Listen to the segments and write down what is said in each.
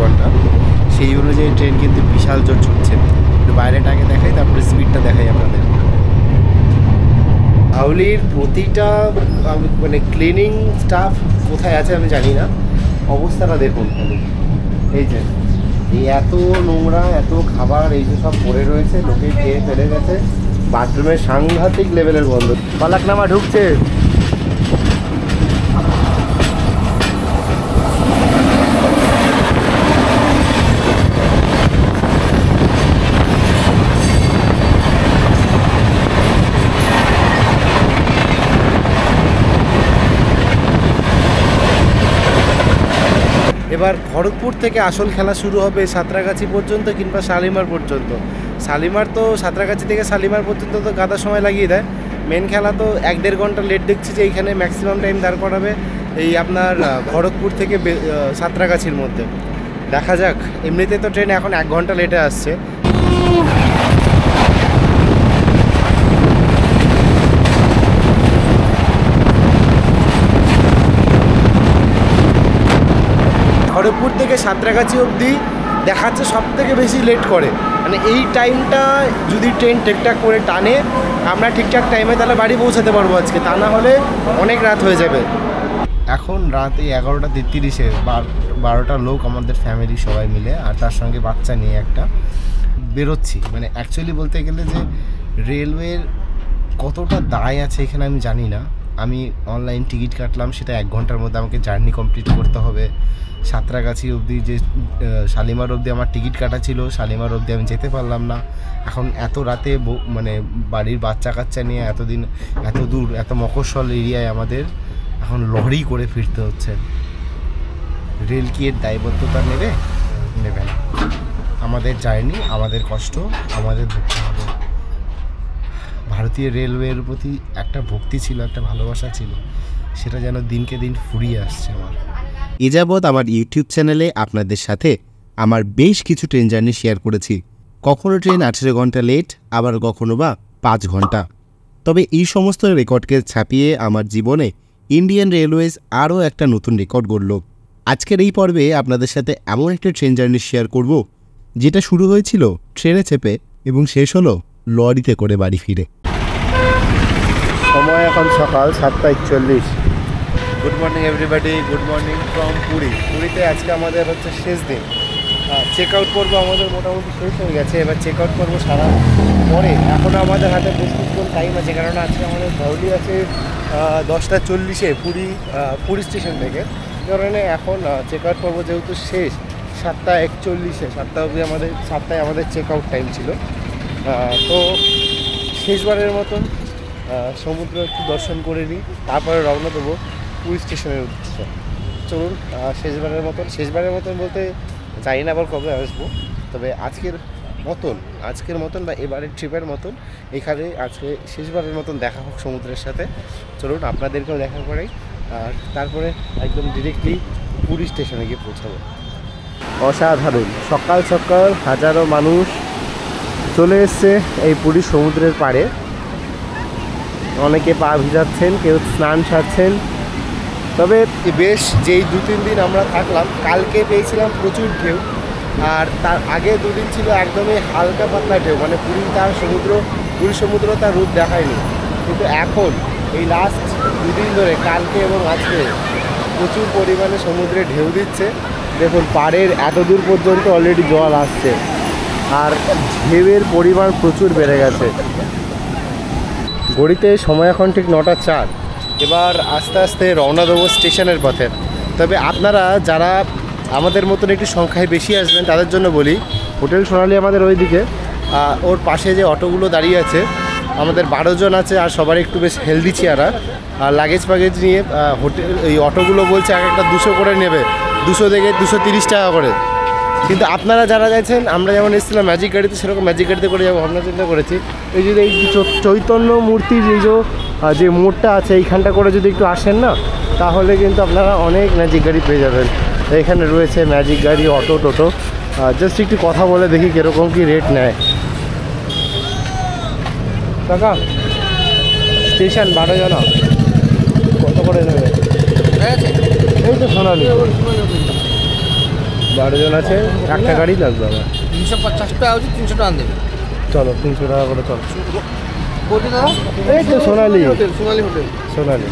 ঘন্টা, সেই অনুযায়ী ট্রেন কিন্তু বিশাল জোর ছুটছে। বাইরেটা আগে দেখাই, তারপরে স্পিডটা দেখাই আপনাদের। হাওলির প্রতিটা মানে ক্লিনিং স্টাফ কোথায় আছে আমি জানি না, অবস্থাটা দেখুন। এই যে এই এত নোংরা, এত খাবার এই যে সব পড়ে রয়েছে, লোকে খেয়ে ফেলে গেছে। বাথরুমের সাংঘাতিক লেভেলের গন্ধ। পালাকনামা ঢুকছে। এবার খড়গপুর থেকে আসল খেলা শুরু হবে সাঁতরাগাছি পর্যন্ত কিংবা শালিমার পর্যন্ত। শালিমার তো সাঁতরাগাছি থেকে শালিমার পর্যন্ত তো গাদা সময় লাগিয়ে দেয়। মেন খেলা তো 1-1.5 ঘন্টা লেট দেখছি যে এইখানে ম্যাক্সিমাম টাইম দাঁড় করাবে এই আপনার খড়গপুর থেকে সাঁতরাগাছির মধ্যে। দেখা যাক। এমনিতে তো ট্রেন এখন 1 ঘন্টা লেটে আসছে। খড়গপুর থেকে সাঁতরাগাছি অবধি দেখাচ্ছে সব থেকে বেশি লেট করে। মানে এই টাইমটা যদি ট্রেন ঠিকঠাক করে টানে, আমরা ঠিকঠাক টাইমে তাহলে বাড়ি পৌঁছাতে পারবো আজকে, তা না হলে অনেক রাত হয়ে যাবে। এখন রাত এই 11:33-এ 12টা লোক আমাদের ফ্যামিলি সবাই মিলে, আর তার সঙ্গে বাচ্চা নিয়ে একটা বেরোচ্ছি। মানে অ্যাকচুয়ালি বলতে গেলে যে রেলওয়ের কতটা দায় আছে এখানে আমি জানি না। আমি অনলাইন টিকিট কাটলাম, সেটা 1 ঘন্টার মধ্যে আমাকে জার্নি কমপ্লিট করতে হবে। সাঁতরাগাছি অবধি যে শালিমার অবধি আমার টিকিট কাটা ছিল, শালিমার অবধি আমি যেতে পারলাম না। এখন এত রাতে মানে বাড়ির বাচ্চা কাচ্চা নিয়ে এতদিন এত দূর, এত মফস্বল এরিয়ায় আমাদের এখন লরি করে ফিরতে হচ্ছে। রেল কি এর দায়বদ্ধতা নেবে? নেবে না। আমাদের জার্নি, আমাদের কষ্ট, আমাদের ভুগতে হবে। ভারতীয় রেলওয়ের প্রতি একটা ভক্তি ছিল, একটা ভালোবাসা ছিল, সেটা যেন দিনকে দিন ফুরিয়ে আসছে আমার। এ যাবৎ আমার ইউটিউব চ্যানেলে আপনাদের সাথে আমার বেশ কিছু ট্রেন জার্নি শেয়ার করেছি। কখনো ট্রেন 18 ঘন্টা লেট, আবার কখনো বা 5 ঘন্টা। তবে এই সমস্ত রেকর্ডকে ছাপিয়ে আমার জীবনে ইন্ডিয়ান রেলওয়েজ আরও একটা নতুন রেকর্ড গড়ল। আজকের এই পর্বে আপনাদের সাথে এমন একটা ট্রেন জার্নি শেয়ার করব, যেটা শুরু হয়েছিল ট্রেনে চেপে এবং শেষ হলো লরিতে করে বাড়ি ফিরে। সময় এখন সকাল 7:41। Good morning everybody, good morning from Puri. পুরীতে আজকে আমাদের হচ্ছে শেষ দিন। চেক আউট পর্ব আমাদের মোটামুটি শেষ হয়ে গেছে। এবার চেক আউট পর্ব সারা পরে এখনও আমাদের হাতে বেশ কিছুক্ষণ টাইম আছে, কারণ আজকে আমাদের ধৌলি আছে 10:40-এ পুরী স্টেশন থেকে। কারণে এখন চেক আউট পর্ব যেহেতু শেষ 7:41-এ, 7টা অবধি আমাদের 7টায় আমাদের চেক আউট টাইম ছিল। তো শেষবারের মতন সমুদ্র একটু দর্শন করে নিই, তারপরে রওনা দেবো পুরী স্টেশনের উদ্দেশ্যে। চলুন, শেষবারের মতন বলতে জানি না আবার কবে আসবো, তবে আজকের মতন বা এবারের ট্রিপের মতন এখানে আজকে শেষবারের মতন দেখা হোক সমুদ্রের সাথে। চলুন আপনাদেরকেও দেখা করাই, আর তারপরে একদম ডিরেক্টলি পুরী স্টেশনে গিয়ে পৌঁছাবো। অসাধারণ, সকাল সকাল হাজারো মানুষ চলে এসছে এই পুরী সমুদ্রের পাড়ে। অনেকে পা ভিজাচ্ছেন, কেউ স্নান সারছেন। তবে বেশ যেই 2-3 দিন আমরা থাকলাম, কালকে পেয়েছিলাম প্রচুর ঢেউ, আর তার আগে 2 দিন ছিল একদমই হালকা পাতলা ঢেউ। মানে পুরী সমুদ্র তার রূপ দেখায়নি। কিন্তু এখন এই লাস্ট 2 দিন ধরে, কালকে এবং আজকে, প্রচুর পরিমাণে সমুদ্রে ঢেউ দিচ্ছে। দেখুন পাড়ের এত দূর পর্যন্ত অলরেডি জল আসছে, আর ঢেউয়ের পরিমাণ প্রচুর বেড়ে গেছে। ঘড়িতে সময় এখন ঠিক 9:04। এবার আস্তে আস্তে রওনা দেবো স্টেশনের পথে। তবে আপনারা যারা আমাদের মতন একটু সংখ্যায় বেশি আসবেন তাদের জন্য বলি, হোটেল সোনালি আমাদের ওইদিকে, ওর পাশে যে অটোগুলো দাঁড়িয়ে আছে, আমাদের 12 জন আছে, আর সবার একটু বেশ হেলদি চেহারা। আর লাগেজ নিয়ে হোটেল এই অটোগুলো বলছে এক একটা 200 করে নেবে, 200 থেকে 230 টাকা করে। কিন্তু আপনারা যারা যাচ্ছেন, আমরা যেমন এসেছিলাম ম্যাজিক গাড়িতে, সেরকম ম্যাজিক গাড়িতে করে যাবো ভাবনা চিন্তা করেছি। এই যদি এই চৈতন্য মূর্তির যে মোড়টা আছে, এইখানটা করে যদি একটু আসেন না, তাহলে কিন্তু আপনারা অনেক ম্যাজিক গাড়ি পেয়ে যাবেন। এখানে রয়েছে ম্যাজিক গাড়ি, অটো, টোটো। জাস্ট একটু কথা বলে দেখি কীরকম কী রেট নেয়। কাকা, স্টেশন 12 জনা কত করে নেবে? এই তো সোনালি 12 জন আছে, একটা গাড়ি লাগবে আমার। 350 টাকা হচ্ছে, 300 টাকা দেবে। চলো 300 টাকা করে চলো। বলছি দাদা এই তো সোনালি হোটেল, সোনালি হোটেল। সোনালি।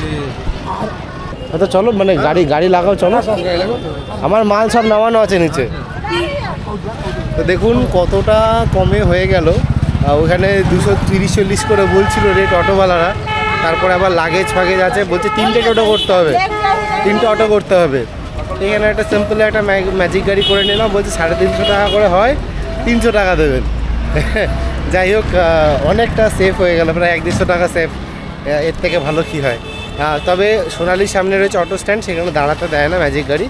আচ্ছা চলো, মানে গাড়ি লাগাও চলো। আমার মাল সব নামানো আছে নিচে। তো দেখুন কতটা কমে হয়ে গেল। ওখানে 230-40 করে বলছিল রেট অটোওয়ালারা। তারপরে আবার লাগেজ ফাগেজ আছে, বলছে 3টে অটো করতে হবে, 3টে অটো করতে হবে। এখানে একটা সিম্পল একটা ম্যাজিক গাড়ি করে নিলাম, বলছে 350 টাকা করে হয়, 300 টাকা দেবেন। যাই হোক, অনেকটা সেফ হয়ে গেল, প্রায় 150 টাকা সেফ। এর থেকে ভালো কি হয়। তবে সোনালির সামনে রয়েছে অটো স্ট্যান্ড, সেখানে দাঁড়াতে দেয় না ম্যাজিক গাড়ি।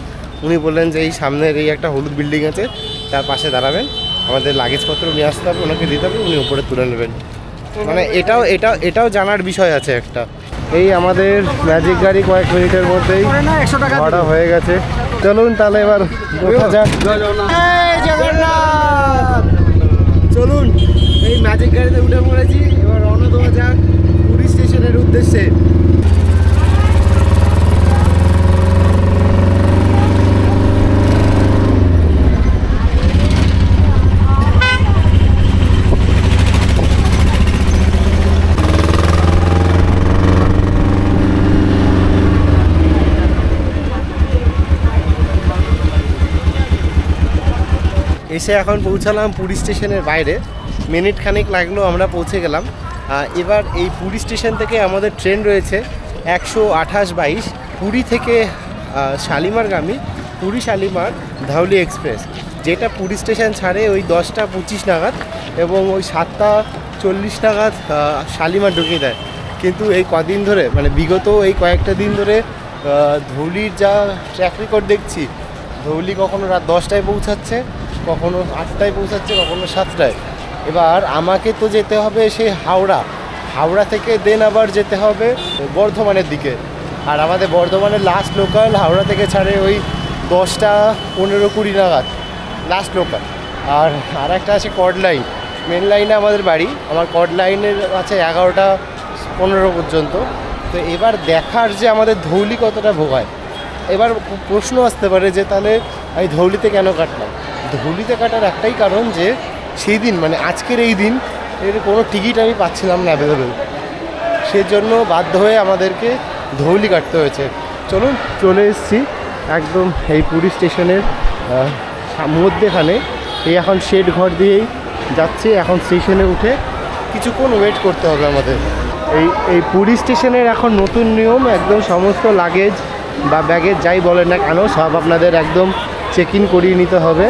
উনি বললেন যে এই সামনের এই একটা হলুদ বিল্ডিং আছে, তার পাশে দাঁড়াবেন, আমাদের লাগেজপত্র নিয়ে আসতে হবে, ওনাকে দিতে হবে, উনি উপরে তুলে নেবেন। মানে এটাও জানার বিষয় আছে একটা। এই আমাদের ম্যাজিক গাড়ি কয়েক মিনিটের মধ্যেই ভাড়া হয়ে গেছে। চলুন তাহলে এবার ওঠা যাক। জগন্নাথ, চলুন এই ম্যাজিক গাড়িতে উঠে পড়েছি, এবার রওনা দেওয়া যাক পুরী স্টেশনের উদ্দেশ্যে। এসে এখন পৌঁছালাম পুরী স্টেশনের বাইরে, মিনিট খানিক লাগলো, আমরা পৌঁছে গেলাম। এবার এই পুরী স্টেশন থেকে আমাদের ট্রেন রয়েছে 128-22 পুরী থেকে শালিমারগামী, পুরী শালিমার ধাউলি এক্সপ্রেস, যেটা পুরী স্টেশন ছাড়ে ওই 10টা 25 নাগাদ এবং ওই 7টা 40 নাগাদ শালিমার ঢুকিয়ে দেয়। কিন্তু এই কদিন ধরে, মানে বিগত এই কয়েকটা দিন ধরে ধৌলির যা ট্র্যাক রেকর্ড দেখছি, ধৌলি কখনো রাত 10টায় পৌঁছাচ্ছে, কখনো 8টায় পৌঁছাচ্ছে, কখনো 7টায়। এবার আমাকে তো যেতে হবে সেই হাওড়া থেকে দেন আবার যেতে হবে বর্ধমানের দিকে। আর আমাদের বর্ধমানের লাস্ট লোকাল হাওড়া থেকে ছাড়ে ওই 10টা 15-20 নাগাদ লাস্ট লোকাল। আর একটা আছে কর্ড লাইন, মেন লাইনে আমাদের বাড়ি, আমার কর্ড লাইনের আছে 11টা 15 পর্যন্ত। তো এবার দেখার যে আমাদের ধৌলি কতটা ভোগায়। এবার প্রশ্ন আসতে পারে যে তাহলে আমি ধৌলিতে কেন কাটলাম। ধৌলিতে কাটার একটাই কারণ যে সেই দিন, মানে আজকের এই দিন এর কোনো টিকিট আমি পাচ্ছিলাম না অ্যাভেলেবেল, সেজন্য বাধ্য হয়ে আমাদেরকে ধৌলি কাটতে হয়েছে। চলুন, চলে এসেছি একদম এই পুরী স্টেশনের মধ্যেখানে। এই এখন শেড ঘর দিয়েই যাচ্ছি। এখন স্টেশনে উঠে কিছুক্ষণ ওয়েট করতে হবে আমাদের। এই পুরী স্টেশনের এখন নতুন নিয়ম, একদম সমস্ত লাগেজ বা ব্যাগেজ যাই বলেন না কেন সব আপনাদের একদম চেক ইন করিয়ে নিতে হবে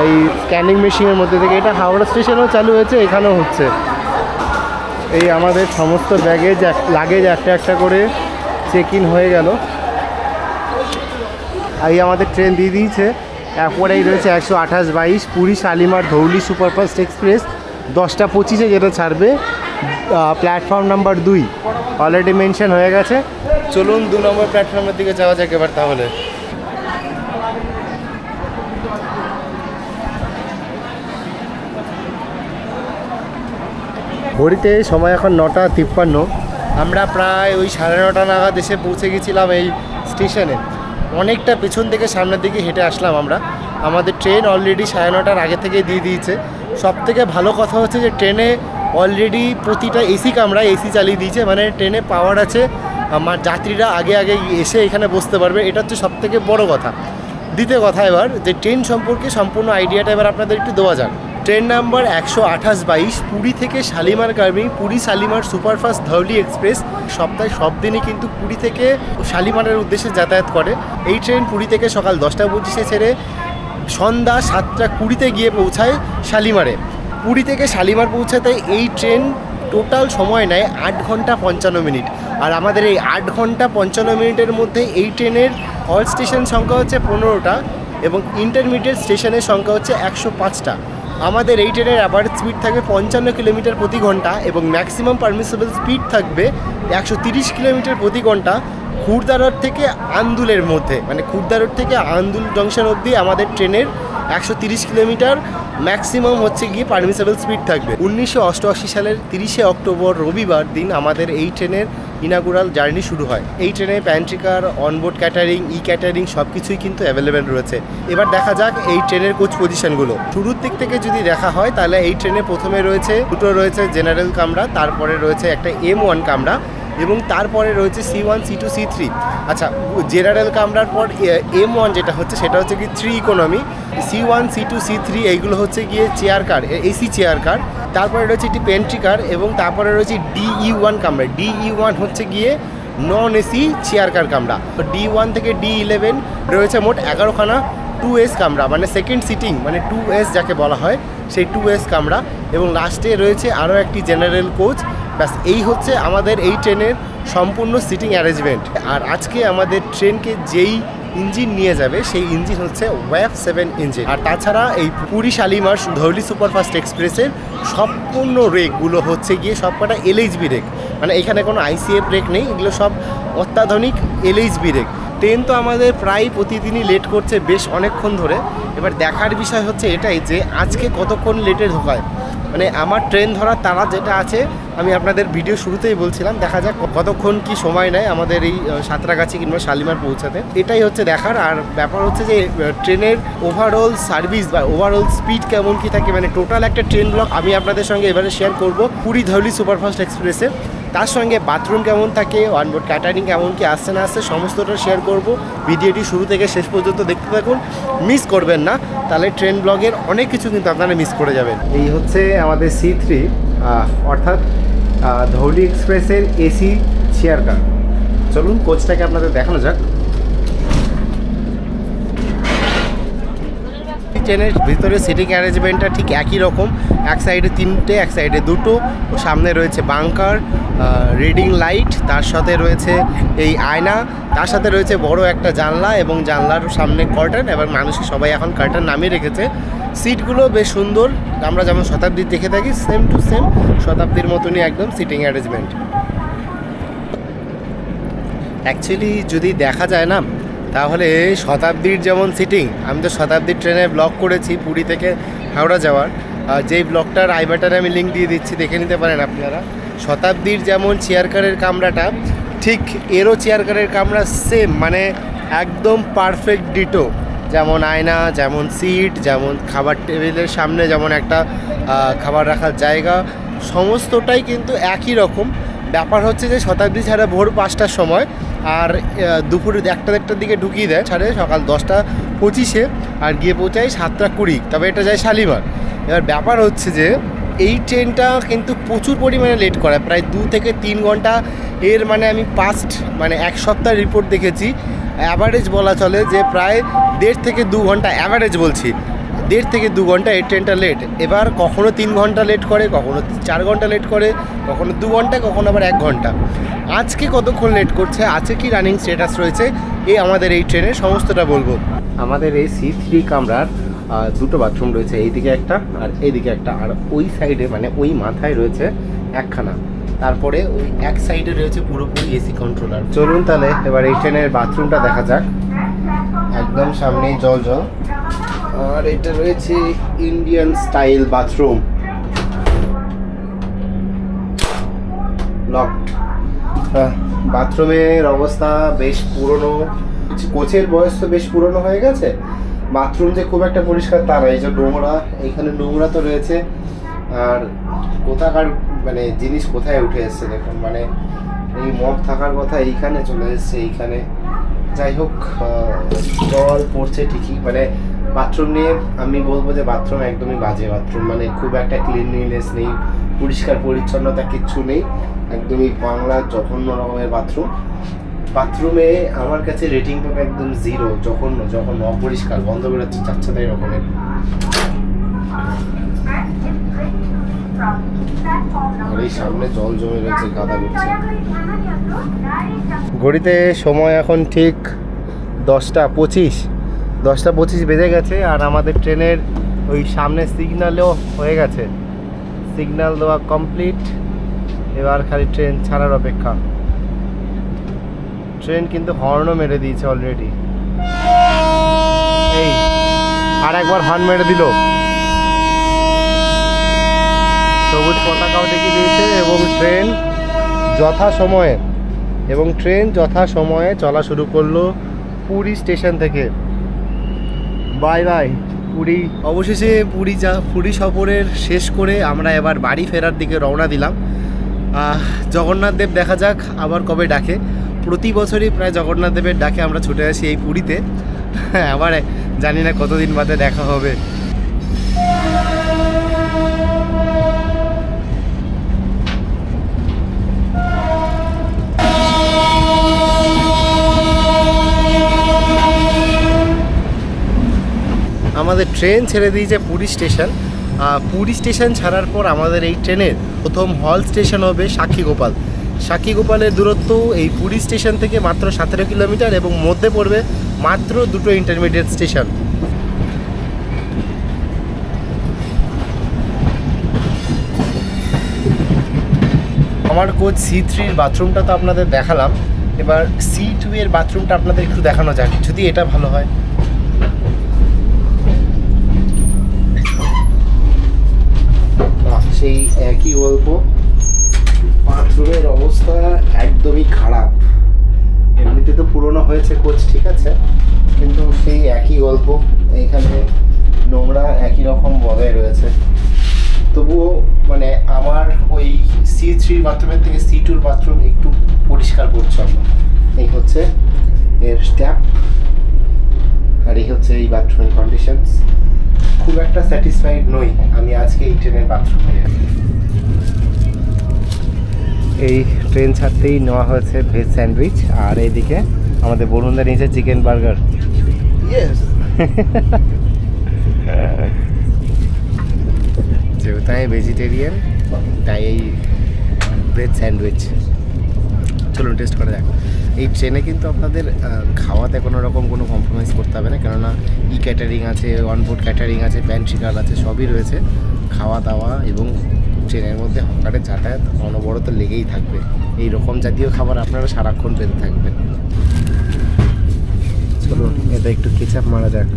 এই স্ক্যানিং মেশিনের মধ্যে থেকে। এটা হাওড়া স্টেশনেও চালু হয়েছে, এখানেও হচ্ছে। এই আমাদের সমস্ত লাগেজ একটা একটা করে চেক ইন হয়ে গেল। এই আমাদের ট্রেন দিয়ে দিয়েছে, এরপরেই রয়েছে 128-22 পুরী শালিমার ধৌলি সুপারফাস্ট এক্সপ্রেস 10টা 25-এ যেটা ছাড়বে প্ল্যাটফর্ম নাম্বার 2 অলরেডি মেনশন হয়ে গেছে। চলুন 2 নম্বর প্ল্যাটফর্মের দিকে যাওয়া যাক এবার তাহলে। ঘড়িতে সময় এখন 9টা 53। আমরা প্রায় ওই 9:30 নাগাদ এসে পৌঁছে গেছিলাম এই স্টেশনে। অনেকটা পেছন থেকে সামনের দিকে হেঁটে আসলাম আমরা। আমাদের ট্রেন অলরেডি 9:30টার আগে থেকে দিয়ে দিয়েছে। সবথেকে ভালো কথা হচ্ছে যে ট্রেনে অলরেডি প্রতিটা এসি কামরা এসি চালিয়ে দিয়েছে, মানে ট্রেনে পাওয়ার আছে, আমার যাত্রীরা আগে এসে এখানে বসতে পারবে। এটা হচ্ছে সবথেকে বড় কথা। দ্বিতীয় কথা এবার যে ট্রেন সম্পর্কে সম্পূর্ণ আইডিয়াটা এবার আপনাদের একটু দেওয়া যাক। ট্রেন নাম্বার 128-22 পুরী থেকে শালিমারগামী পুরী শালিমার সুপারফাস্ট ধৌলি এক্সপ্রেস সপ্তাহে সব দিনই কিন্তু পুরী থেকে শালিমারের উদ্দেশ্যে যাতায়াত করে। এই ট্রেন পুরী থেকে সকাল 10টা 25-এ ছেড়ে সন্ধ্যা 7টা 20-তে গিয়ে পৌঁছায় শালিমারে। পুরী থেকে শালিমার পৌঁছাতে এই ট্রেন টোটাল সময় নেয় 8 ঘন্টা 55 মিনিট। আর আমাদের এই 8 ঘন্টা 55 মিনিটের মধ্যে এই ট্রেনের অল স্টেশন সংখ্যা হচ্ছে 15টা এবং ইন্টারমিডিয়েট স্টেশনের সংখ্যা হচ্ছে 105টা। আমাদের এই ট্রেনের অ্যাভারেজ স্পিড থাকবে 55 কিলোমিটার প্রতি ঘন্টা এবং ম্যাক্সিমাম পারমিসেবল স্পিড থাকবে 130 কিলোমিটার প্রতি ঘন্টা খুরদারোড থেকে আন্দুলের মধ্যে। মানে খুরদারোড থেকে আন্দুল জংশন অবধি আমাদের ট্রেনের 130 কিলোমিটার ম্যাক্সিমাম হচ্ছে গিয়ে পারমিসেবল স্পিড থাকবে। 1988 সালের 30শে অক্টোবর রবিবার দিন আমাদের এই ট্রেনের ইনাগুরাল জার্নি শুরু হয়। এই ট্রেনে প্যান্ট্রি কার, অনবোর্ড ক্যাটারিং, ই ক্যাটারিং সব কিছুই কিন্তু অ্যাভেলেবেল রয়েছে। এবার দেখা যাক এই ট্রেনের কোচ পজিশনগুলো। শুরুর দিক থেকে যদি দেখা হয় তাহলে এই ট্রেনে প্রথমে রয়েছে দুটো রয়েছে জেনারেল কামরা, তারপরে রয়েছে একটা M1 কামরা এবং তারপরে রয়েছে C1, C2, C3। আচ্ছা, জেনারেল কামরার পর M1 যেটা হচ্ছে সেটা হচ্ছে কি 3 ইকোনমি, C1, C2, C3 এইগুলো হচ্ছে গিয়ে chair car, AC chair car. তারপরে রয়েছে একটি পেন্ট্রি কার এবং তারপরে রয়েছে DE1 কামরা। DE1 হচ্ছে গিয়ে নন এসি চেয়ার কার কামরা। D1 থেকে D11 রয়েছে মোট 11খানা 2S কামরা, মানে সেকেন্ড সিটিং, মানে 2S যাকে বলা হয় সেই 2S কামরা। এবং লাস্টে রয়েছে আরও একটি জেনারেল কোচ। ব্যাস এই হচ্ছে আমাদের এই ট্রেনের সম্পূর্ণ সিটিং অ্যারেঞ্জমেন্ট। আর আজকে আমাদের ট্রেনকে যেই ইঞ্জিন নিয়ে যাবে সেই ইঞ্জিন হচ্ছে ওয়েভ 7 ইঞ্জিন। আর তাছাড়া এই পুরী শালিমার ধৌলি সুপারফাস্ট এক্সপ্রেসের সম্পূর্ণ রেকগুলো হচ্ছে গিয়ে সবকটা LHB রেক, মানে এখানে কোনো ICF রেক নেই, এগুলো সব অত্যাধুনিক LHB রেক। ট্রেন তো আমাদের প্রায় প্রতিদিনই লেট করছে বেশ অনেকক্ষণ ধরে। এবার দেখার বিষয় হচ্ছে এটাই যে আজকে কতক্ষণ লেটে ঢোকায়, মানে আমার ট্রেন ধরার তারা যেটা আছে আমি আপনাদের ভিডিও শুরুতেই বলছিলাম, দেখা যাক কতক্ষণ কি সময় নেয় আমাদের এই সাঁতরাগাছি কিংবা শালিমার পৌঁছাতে, এটাই হচ্ছে দেখার। আর ব্যাপার হচ্ছে যে ট্রেনের ওভারঅল সার্ভিস বা ওভারঅল স্পিড কেমন কি থাকে, মানে টোটাল একটা ট্রেন ব্লগ আমি আপনাদের সঙ্গে এবারে শেয়ার করব পুরী ধৌলি সুপারফাস্ট এক্সপ্রেসে। তার সঙ্গে বাথরুম কেমন থাকে, অনবোর্ড ক্যাটারিং কেমন কি আসছে না আসছে সমস্তটা শেয়ার করব। ভিডিওটি শুরু থেকে শেষ পর্যন্ত দেখতে থাকুন, মিস করবেন না, তাহলে ট্রেন ব্লগের অনেক কিছু কিন্তু আপনারা মিস করে যাবেন। এই হচ্ছে আমাদের C3 অর্থাৎ ধৌলি এক্সপ্রেসের এসি চেয়ার কার। চলুন কোচটাকে আপনাদের দেখানো যাক। ট্রেনের ভিতরে সিটিং অ্যারেঞ্জমেন্টটা ঠিক একই রকম, এক সাইডে 3টে, এক সাইডে 2টো, ও সামনে রয়েছে বাংকার, রিডিং লাইট, তার সাথে রয়েছে এই আয়না, তার সাথে রয়েছে বড় একটা জানলা এবং জানলার সামনে কার্টেন। এবার মানুষ সবাই এখন কার্টেন নামিয়ে রেখেছে। সিটগুলো বেশ সুন্দর, আমরা যেমন শতাব্দীর দেখে থাকি সেম টু সেম শতাব্দীর মতনই একদম সিটিং অ্যারেঞ্জমেন্ট। অ্যাকচুয়ালি যদি দেখা যায় না তাহলে শতাব্দীর যেমন সিটিং, আমি তো শতাব্দীর ট্রেনে ব্লগ করেছি পুরী থেকে হাওড়া যাওয়ার, যেই ব্লগটার আই বাটনে আমি লিঙ্ক দিয়ে দিচ্ছি, দেখে নিতে পারেন আপনারা। শতাব্দীর যেমন চেয়ার কারের কামরাটা ঠিক এরও চেয়ার কারের কামরা সেম, মানে একদম পারফেক্ট ডিটো, যেমন আয়না, যেমন সিট, যেমন খাবার টেবিলের সামনে যেমন একটা খাবার রাখার জায়গা, সমস্তটাই কিন্তু একই রকম। ব্যাপার হচ্ছে যে শতাব্দী ছাড়া ভোর 5টার সময়, আর দুপুরে 1টার দিকে ঢুকিয়ে দেয়, ছাড়ে সকাল 10:25-এ, আর গিয়ে পৌঁছায় 7:20, তবে এটা যায় শালিমার। এবার ব্যাপার হচ্ছে যে এই ট্রেনটা কিন্তু প্রচুর পরিমাণে লেট করে, প্রায় 2 থেকে 3 ঘন্টা। এর মানে আমি মানে 1 সপ্তাহ রিপোর্ট দেখেছি, অ্যাভারেজ বলা চলে যে প্রায় 1.5 থেকে 2 ঘন্টা, অ্যাভারেজ বলছি 1.5 থেকে 2 ঘন্টা এই ট্রেনটা লেট। এবার কখনো 3 ঘন্টা লেট করে, কখনো 4 ঘন্টা লেট করে, কখনো 2 ঘন্টা, কখনো আবার 1 ঘন্টা। আজকে কতক্ষণ লেট করছে, আজকে কি রানিং স্ট্যাটাস রয়েছে, আমাদের এই ট্রেনের সমস্তটা বলবো। আমাদের এই C3 কামরার 2টো বাথরুম রয়েছে, এইদিকে একটা আর এইদিকে একটা, আর ওই সাইডে মানে ওই মাথায় রয়েছে একখানা, তারপরে ওই এক সাইডে রয়েছে পুরোপুরি এসি কন্ট্রোলার। চলুন তাহলে এবার এই ট্রেনের বাথরুমটা দেখা যাক। একদম সামনেই জল, আর এটা রয়েছে ইন্ডিয়ান স্টাইল বাথরুম, লকড। বাথরুমের অবস্থা বেশ পুরনো, কোচের বয়স তো বেশ পুরনো হয়ে গেছে। বাথরুম যে খুব একটা পরিষ্কার তা নয়, এই যে নোংরা, এইখানে নোংরা তো রয়েছে, আর কোথাকার মানে জিনিস কোথায় উঠে এসছে দেখুন, মানে এই মগ থাকার কথা এইখানে চলে এসছে এইখানে। যাই হোক, জল পড়ছে ঠিকই, মানে বাথরুম নিয়ে আমি বলবো যে বাথরুম একদমই বাজে বাথরুম, মানে খুব একটা ক্লিনলিনেস নেই, পরিষ্কার পরিচ্ছন্নতা কিচ্ছু নেই, একদমই বাংলা জঘন্য রকমের বাথরুম। বাথরুমে আমার কাছে রেটিং পাবে একদম 0, যখন অপরিষ্কার, বন্ধ বেরোচ্ছে চাচ্ছাদাই রকমের। আর এই সামনে জল জমে রয়েছে, কাদা করছে। ঘড়িতে সময় এখন ঠিক 10:25 বেজে গেছে, আর আমাদের ট্রেনের ওই সামনে সিগন্যালও হয়ে গেছে, সিগন্যাল দেওয়া কমপ্লিট। এবার খালি ট্রেন ছাড়ার অপেক্ষা। ট্রেন কিন্তু হর্নও মেরে দিয়েছে অলরেডি, এই আর একবার হর্ন মেরে দিল। সবুজ পতাকাও দেখিয়ে দিয়েছে এবং ট্রেন যথাসময়ে চলা শুরু করলো পুরী স্টেশন থেকে। Bye bye Puri. অবশেষে পুরী সফরের শেষ করে আমরা এবার বাড়ি ফেরার দিকে রওনা দিলাম। জগন্নাথ দেব দেখা যাক আবার কবে ডাকে। প্রতি বছরই প্রায় জগন্নাথ দেবের ডাকে আমরা ছুটে আসি এই পুরীতে। আবার জানি না কতদিন বাদে দেখা হবে। আমাদের ট্রেন ছেড়ে দিয়েছে পুরী স্টেশন। পুরী স্টেশন ছাড়ার পর আমাদের এই ট্রেনের প্রথম হল স্টেশন হবে সাক্ষীগোপাল। সাক্ষীগোপালের দূরত্ব এই পুরী স্টেশন থেকে মাত্র 17 কিলোমিটার এবং মধ্যে পড়বে মাত্র 2টো ইন্টারমিডিয়েট স্টেশন। আমার কোচ C3-র বাথরুমটা তো আপনাদের দেখালাম, এবার C2-এর বাথরুমটা আপনাদের একটু দেখানো যাক, যদি এটা ভালো হয়। সেই একই গল্প, বাথরুমের অবস্থা একদমই খারাপ। এমনিতে তো পুরনো হয়েছে কোচ, ঠিক আছে, কিন্তু সেই একই গল্প, এইখানে নোংরা একই রকম বজায় রয়েছে। তবুও মানে আমার ওই C3 বাথরুমের থেকে C2-র বাথরুম একটু পরিষ্কার পরিচ্ছন্ন। এই হচ্ছে এর স্ট্যাপ আর এই হচ্ছে এই বাথরুমের কন্ডিশনস। খুব একটা স্যাটিসফাইড নই আমি আজকে এই ট্রেনের বাথরুমে। এই ট্রেন ছাড়তেই নেওয়া হয়েছে ভেজ স্যান্ডউইচ, আর এইদিকে আমাদের বরুণদা নিয়েছে চিকেন বার্গার। যেহেতু আমি ভেজিটেরিয়ান তাই এই ভেজ স্যান্ডউইচ। চলুন টেস্ট করা যাক। এই ট্রেনে কিন্তু আপনাদের খাওয়াতে কোনো রকম কোনো কম্প্রোমাইজ করতে হবে না, কেননা ক্যাটারিং আছে, অনবোর্ড ক্যাটারিং আছে, প্যান্ট্রি কার আছে, সবই রয়েছে। খাওয়া দাওয়া এবং ট্রেনের মধ্যে হকারের যাতায়াত অনবরত লেগেই থাকবে। এই রকম জাতীয় খাবার আপনারা সারাক্ষণ পেতে থাকবেন। চলুন এটা একটু কেচাপ মারা যাক।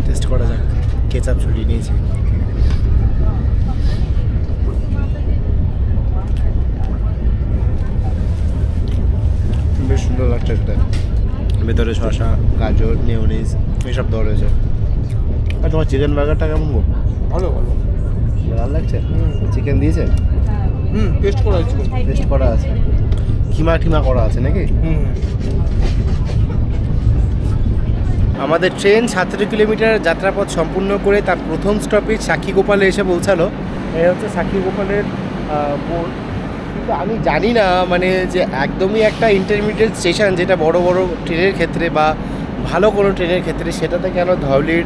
টেস্ট করা যাক। কেচাপ ছড়িয়ে নিয়েছি। বেশ সুন্দর লাগছে সেটা। ভেতরে শসা, গাজর, মেয়োনিজ এসব দেওয়া রয়েছে। আর তোমার চিকেন বার্গারটা কেমন গো? ভালো ভালো ভালো লাগছে। চিকেন দিয়েছে? টেস্ট করা আছে। টেস্ট করা আছে, কিমা করা আছে নাকি? আমাদের ট্রেন 17 কিলোমিটার যাত্রাপথ সম্পূর্ণ করে তার প্রথম স্টপেজ সাক্ষীগোপালে এসে পৌঁছালো। এই হচ্ছে সাক্ষীগোপালের বোর্ড। কিন্তু আমি জানি না মানে যে একদমই একটা ইন্টারমিডিয়েট স্টেশন, যেটা বড় বড় ট্রেনের ক্ষেত্রে বা ভালো কোনো ট্রেনের ক্ষেত্রে, সেটাতে কেন ধওলির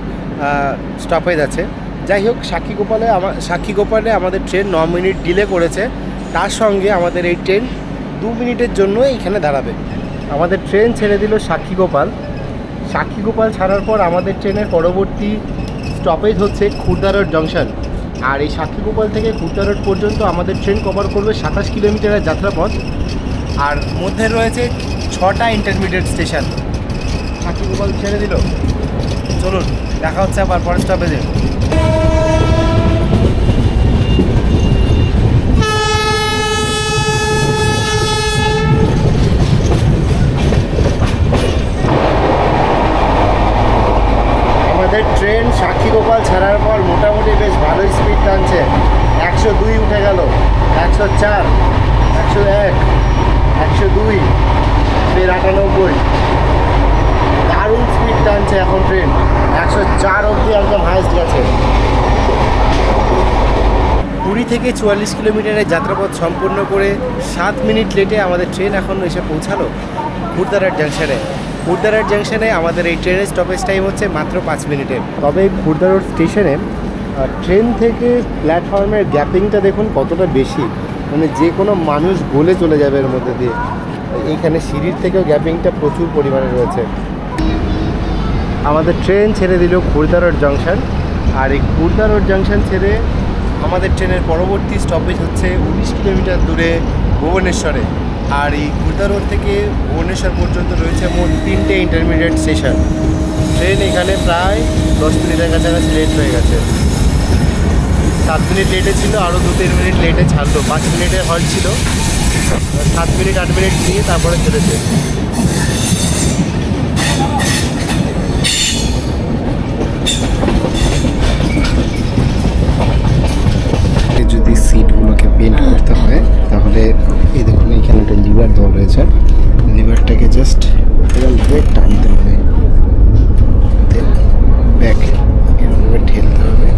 স্টপেজ আছে। যাই হোক, সাক্ষীগোপালে আমাদের ট্রেন 9 মিনিট ডিলে করেছে। তার সঙ্গে আমাদের এই ট্রেন 2 মিনিটের জন্য এখানে দাঁড়াবে। আমাদের ট্রেন ছেড়ে দিল সাক্ষীগোপাল ছাড়ার পর আমাদের ট্রেনের পরবর্তী স্টপেজ হচ্ছে খুরদা রোড জংশন। আর এই সাক্ষীগোপাল থেকে খুরদা রোড পর্যন্ত আমাদের ট্রেন কভার করবে 27 কিলোমিটারের যাত্রাপথ। আর মধ্যে রয়েছে 6টা ইন্টারমিডিয়েট স্টেশন। সাক্ষীগোপাল ছেড়ে দিল। চলুন দেখা হচ্ছে আবার পরের স্টপেজে। আমাদের ট্রেন সাক্ষীগোপাল ছাড়ার পর মোটামুটি বেশ ভালোই স্পিড টানছে। 102 উঠে গেল, 104, 101, 102, ফের 98। দারুণ স্পিড টানছে এখন ট্রেন। 104 অবধি একদম হাইস্ট গেছে। পুরী থেকে 44 কিলোমিটারের যাত্রাপথ সম্পূর্ণ করে 7 মিনিট লেটে আমাদের ট্রেন এখন এসে পৌঁছালো খুরদারহাট জাংশনে। খুরদারহাট জাংশনে আমাদের এই ট্রেনের স্টপেজ টাইম হচ্ছে মাত্র 5 মিনিটের। তবে এই খুরদারহাট স্টেশনে ট্রেন থেকে প্ল্যাটফর্মের গ্যাপিংটা দেখুন কতটা বেশি, মানে যে কোনো মানুষ গলে চলে যাবে এর মধ্যে দিয়ে। এইখানে সিঁড়ির থেকেও গ্যাপিংটা প্রচুর পরিমাণে রয়েছে। আমাদের ট্রেন ছেড়ে দিল খুরদারহাট জাংশন। আর এই খুরদারহাট জাংশন ছেড়ে আমাদের ট্রেনের পরবর্তী স্টপেজ হচ্ছে 19 কিলোমিটার দূরে ভুবনেশ্বরে। আর এই খুর্দা রোড থেকে ভুবনেশ্বর পর্যন্ত রয়েছে মোট 3টে ইন্টারমিডিয়েট স্টেশন। ট্রেন এখানে প্রায় 10 মিনিটের কাছাকাছি লেট হয়ে গেছে। 7 মিনিট লেটে ছিল, আরও 2-3 মিনিট লেটে ছাড়লো। 5 মিনিটের হল্ট ছিল, 7 মিনিট 8 মিনিট নিয়ে তারপরে ছেড়েছে। যদি সিটগুলোকে পেন্ট করতে হয় তাহলে এই দেখুন এখানে একটা লিভার দেওয়া রয়েছে, লিভারটাকে জাস্ট এরকমভাবে টানতে হবে, ব্যাক এরকমভাবে ঠেলতে হবে,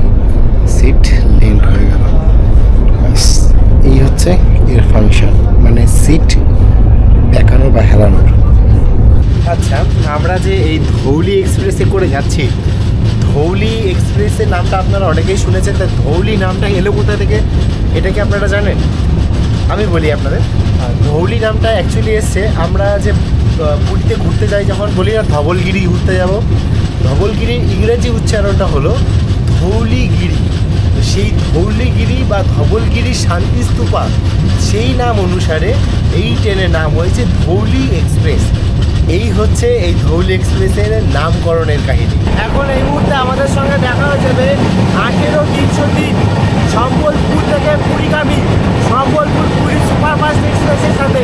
সিট লেন্ট হয়ে গেল। এই হচ্ছে এর ফাংশন, মানে সিট বেঁকানো বা হেলানোর। আচ্ছা, আমরা যে এই ধৌলি এক্সপ্রেসে করে যাচ্ছি, ধৌলি এক্সপ্রেসের নামটা আপনারা অনেকেই শুনেছেন। তা ধৌলি নামটা এলো কোথা থেকে, এটা কি আপনারা জানেন? আমি বলি আপনাদের। ধৌলি নামটা অ্যাকচুয়ালি এসছে, আমরা যে পুরীতে ঘুরতে যাই যখন বলি না ধবলগিরি ঘুরতে যাব, ধবলগিরির ইংরেজি উচ্চারণটা হলো ধৌলিগিরি। সেই ধৌলিগিরি বা ধবলগিরি শান্তিস্তূপা, সেই নাম অনুসারে এই ট্রেনের নাম হয়েছে ধৌলি এক্সপ্রেস। এই হচ্ছে এই ধৌলি এক্সপ্রেসের নামকরণের কাহিনী। এখন এই মুহূর্তে আমাদের সঙ্গে দেখা হয়ে যাবে 18-303 সম্বলপুর থেকে পুরীগামী সম্বলপুর পুরী সুপারফাস্ট এক্সপ্রেসের সাথে।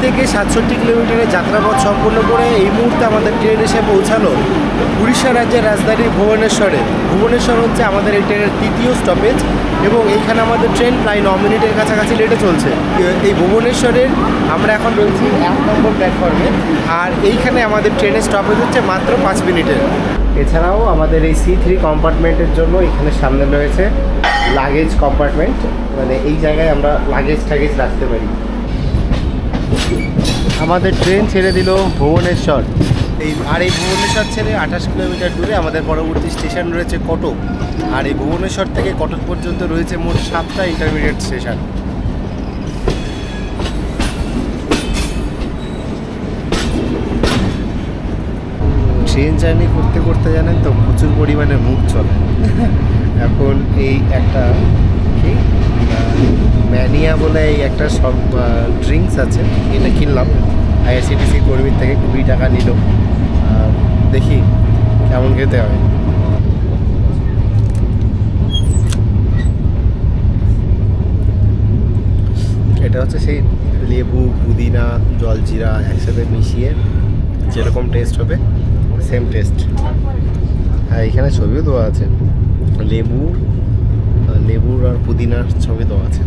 থেকে 67 কিলোমিটারের যাত্রাপথ সম্পূর্ণ করে এই মুহূর্তে আমাদের ট্রেন এসে পৌঁছালো উড়িষ্যা রাজ্যের রাজধানী ভুবনেশ্বরে। ভুবনেশ্বর হচ্ছে আমাদের এই ট্রেনের 3য় স্টপেজ এবং এইখানে আমাদের ট্রেন প্রায় 9 মিনিটের কাছাকাছি লেটে চলছে। এই ভুবনেশ্বরের আমরা এখন রয়েছি 1 নম্বর প্ল্যাটফর্মে, আর এইখানে আমাদের ট্রেনের স্টপেজ হচ্ছে মাত্র 5 মিনিটের। এছাড়াও আমাদের এই C3 কম্পার্টমেন্টের জন্য এখানে সামনে রয়েছে লাগেজ কম্পার্টমেন্ট, মানে এই জায়গায় আমরা লাগেজ টাগেজ রাখতে পারি। আমাদের ট্রেন ছেড়ে দিল ভুবনেশ্বর। এই ভুবনেশ্বর ছেড়ে 28 কিলোমিটার দূরে আমাদের পরবর্তী স্টেশন রয়েছে কটক। আর এই ভুবনেশ্বর থেকে কটক পর্যন্ত রয়েছে মোট 7টা ইন্টারমিডিয়েট স্টেশন। ট্রেন জার্নি করতে করতে জানেন তো প্রচুর পরিমাণে মুখ চলে। এখন এই একটা ম্যানিয়া বলে এই একটা সব ড্রিঙ্কস আছে, এটা কিনলাম আইআরসিটিসি কর্মীর থেকে, 20 টাকা নিল। দেখি কেমন খেতে হয়। এটা হচ্ছে সেই লেবু, পুদিনা, জলজিরা একসাথে মিশিয়ে যেরকম টেস্ট হবে সেম টেস্ট। হ্যাঁ, এখানে ছবিও দেওয়া আছে, লেবুর আর পুদিনার ছবি দেওয়া আছে।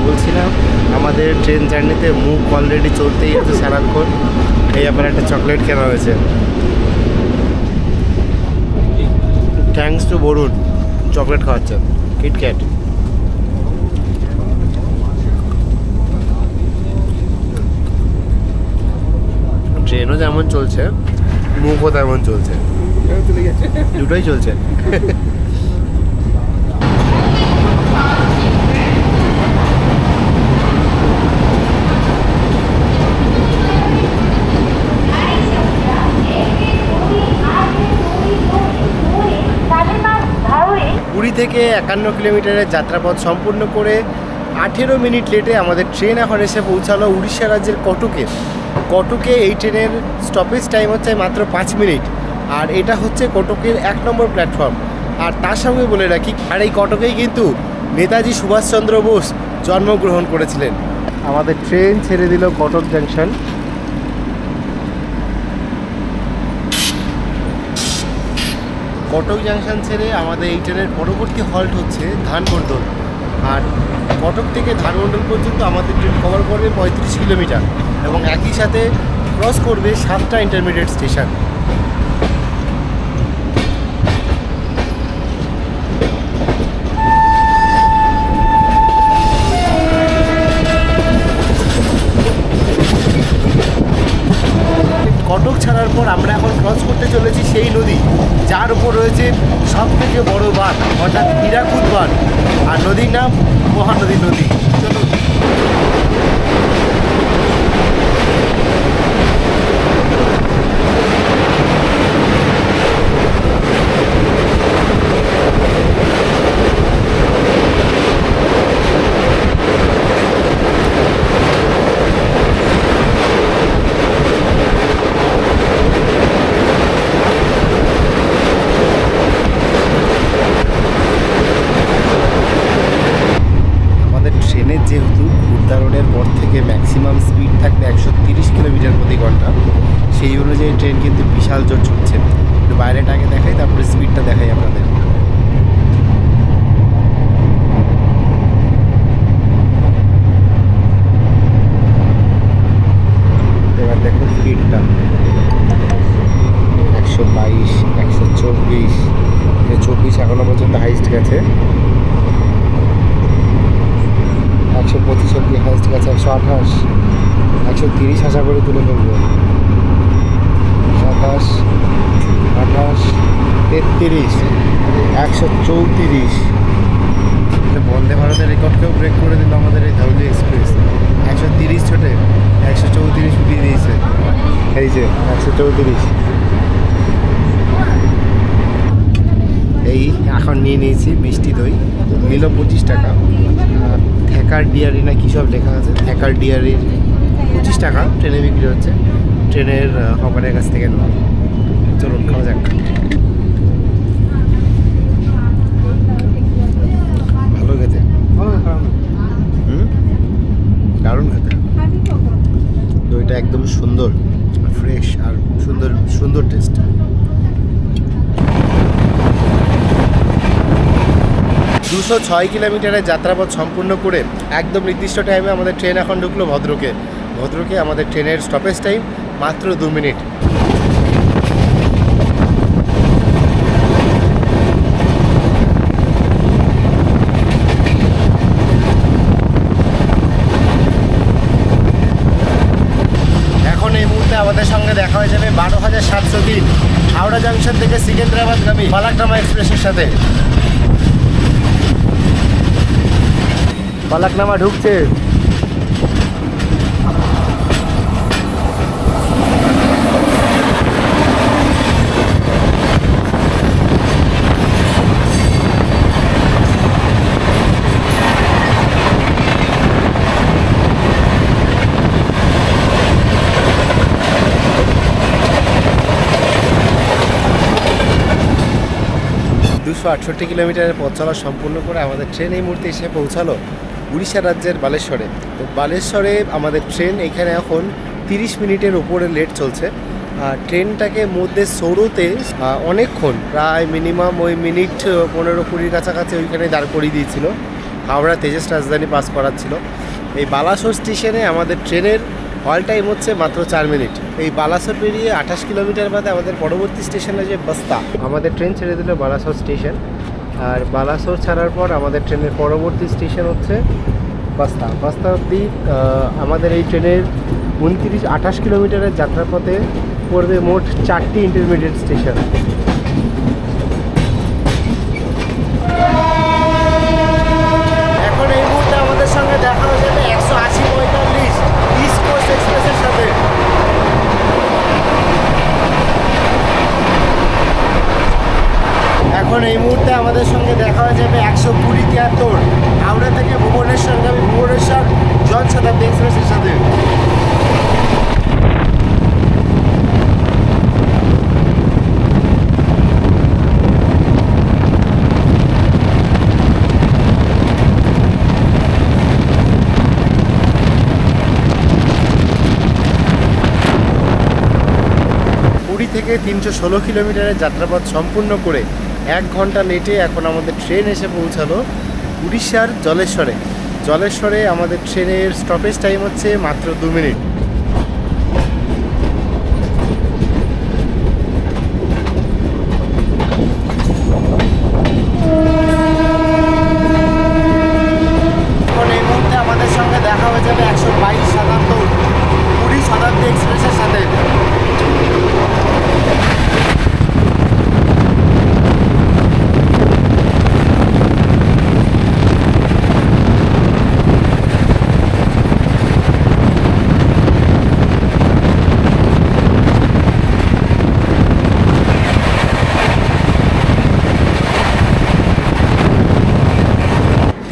বলছিলাম আমাদের ট্রেন জার্নিতে মুখ অলরেডি চলতেই আছে সারাক্ষণ। এই আবার একটা চকলেট কেনা হয়েছে, থ্যাঙ্কস টু বরুণ, চকলেট খাওয়াচ্ছেন, কিটক্যাট। ট্রেনও যেমন চলছে, মুখও তেমন চলছে, দুটোই চলছে। পুরী থেকে 51 কিলোমিটারের যাত্রাপথ সম্পূর্ণ করে 18 মিনিট লেটে আমাদের ট্রেন এখন এসে পৌঁছালো উড়িষ্যা রাজ্যের কটকে। কটকে এই ট্রেনের স্টপেজ টাইম হচ্ছে মাত্র 5 মিনিট। আর এটা হচ্ছে কটকের 1 নম্বর প্ল্যাটফর্ম। আর তার সঙ্গে বলে রাখি, আর এই কটকেই কিন্তু নেতাজি সুভাষচন্দ্র বোস জন্মগ্রহণ করেছিলেন। আমাদের ট্রেন ছেড়ে দিল কটক জাংশন। কটক জাংশন ছেড়ে আমাদের এই ট্রেনের পরবর্তী হল্ট হচ্ছে ধানমন্ডল। আর কটক থেকে ধানমন্ডল পর্যন্ত আমাদের ট্রেন কভার করবে 35 কিলোমিটার এবং একই সাথে ক্রস করবে 7টা ইন্টারমিডিয়েট স্টেশন। কটক ছাড়ার পর আমরা এখন ক্রস করতে চলেছি সেই যার উপর রয়েছে সব থেকে বড় বাঁধ অর্থাৎ হীরাকুদ বাঁধ, আর নদীর নাম মহানদী নদী। চলুন। যেহেতু খুরদারোডের পর থেকে ম্যাক্সিমাম স্পিড থাকবে 130 কিলোমিটার প্রতি ঘন্টা, সেই অনুযায়ী ট্রেন কিন্তু বিশাল জোর ছুটছে। একটু বাইরেটাকে দেখাই, তারপরে স্পিডটা দেখাই আপনাদের। এবার দেখুন স্পিডটা 122, 124, 24 এখনো পর্যন্ত হাইস্ট গেছে, 125 অব্দি হাইস্ট গেছে, 128, 130 আশা করে তুলে ফেলবো, 27, 28, 33, 134। বন্দে ভারতের রেকর্ডকেও ব্রেক করে দিল আমাদের এই ধৌলি এক্সপ্রেস। 130 ছোটে 134 উঠিয়ে দিয়েছে, এই যে 134। এই এখন নিয়ে নিয়েছি মিষ্টি দই, নিল 25 টাকা। থ্যাকার ডিয়ারি না কী সব লেখা আছে, থ্যাকার ডিয়ারির 25 টাকা ট্রেনে বিক্রি হচ্ছে, ট্রেনের হকারের কাছ থেকে নেওয়া। চলুন খাওয়া যাক। ভালো খেতে, দারুণ খেতে। দইটা একদম সুন্দর, ফ্রেশ আর সুন্দর সুন্দর টেস্ট। দুশো 6 কিলোমিটারের যাত্রাপথ সম্পূর্ণ করে একদম নির্দিষ্ট টাইমে আমাদের ট্রেন এখন ঢুকলো ভদ্রকে। ভদ্রকে আমাদের ট্রেনের স্টপেজ টাইম মাত্র 2 মিনিট। এখন এই মুহূর্তে আমাদের সঙ্গে দেখা হয়ে যাবে 12,703 হাওড়া জাংশন থেকে সিকেন্দ্রাবাদগামী পালাকনামা এক্সপ্রেসের সাথে। পালাকনামা ঢুকছে। দুশো 68 কিলোমিটারের পথ চলা সম্পূর্ণ করে আমাদের ট্রেন এই মুহূর্তে এসে পৌঁছালো উড়িষ্যা রাজ্যের বালেশ্বরে। তো বালেশ্বরে আমাদের ট্রেন এখানে এখন 30 মিনিটের উপরে লেট চলছে। ট্রেনটাকে মধ্যে সৌরতে অনেকক্ষণ, প্রায় মিনিমাম ওই মিনিট 15-20 কাছাকাছি ওইখানে দাঁড় করিয়ে দিয়েছিল। হাওড়া তেজস রাজধানী পাস করাচ্ছিল। এই বালাসোর স্টেশনে আমাদের ট্রেনের হল টাইম হচ্ছে মাত্র 4 মিনিট। এই বালাসোর পেরিয়ে 28 কিলোমিটার বাদে আমাদের পরবর্তী স্টেশনে যে বস্তা, আমাদের ট্রেন ছেড়ে দিল বালাসোর স্টেশন। আর বালাসোর ছাড়ার পর আমাদের ট্রেনের পরবর্তী স্টেশন হচ্ছে বস্তা। বস্তা অবধি আমাদের এই ট্রেনের 29-28 কিলোমিটারের যাত্রাপথে পড়বে মোট 4টি ইন্টারমিডিয়েট স্টেশন। এখন এই মুহূর্তে আমাদের সঙ্গে দেখা হয়ে যাবে 180-45 ইস্ট কোস্ট এক্সপ্রেসের সাথে। এখন এই মুহূর্তে আমাদের সঙ্গে দেখা হয়ে যাবে 120-73 হাওড়া থেকে ভুবনেশ্বরগামী ভুবনেশ্বর জনশতাব্দী এক্সপ্রেসের সাথে। পুরী থেকে 316 কিলোমিটারের যাত্রাপথ সম্পূর্ণ করে 1 ঘন্টা লেটে এখন আমাদের ট্রেন এসে পৌঁছালো উড়িষ্যার জলেশ্বরে। জলেশ্বরে আমাদের ট্রেনের স্টপেজ টাইম হচ্ছে মাত্র 2 মিনিট। এখন এই মুহূর্তে আমাদের সঙ্গে দেখা হয়ে যাবে 122-77 পুরী শতাব্দী এক্সপ্রেসের সাথে।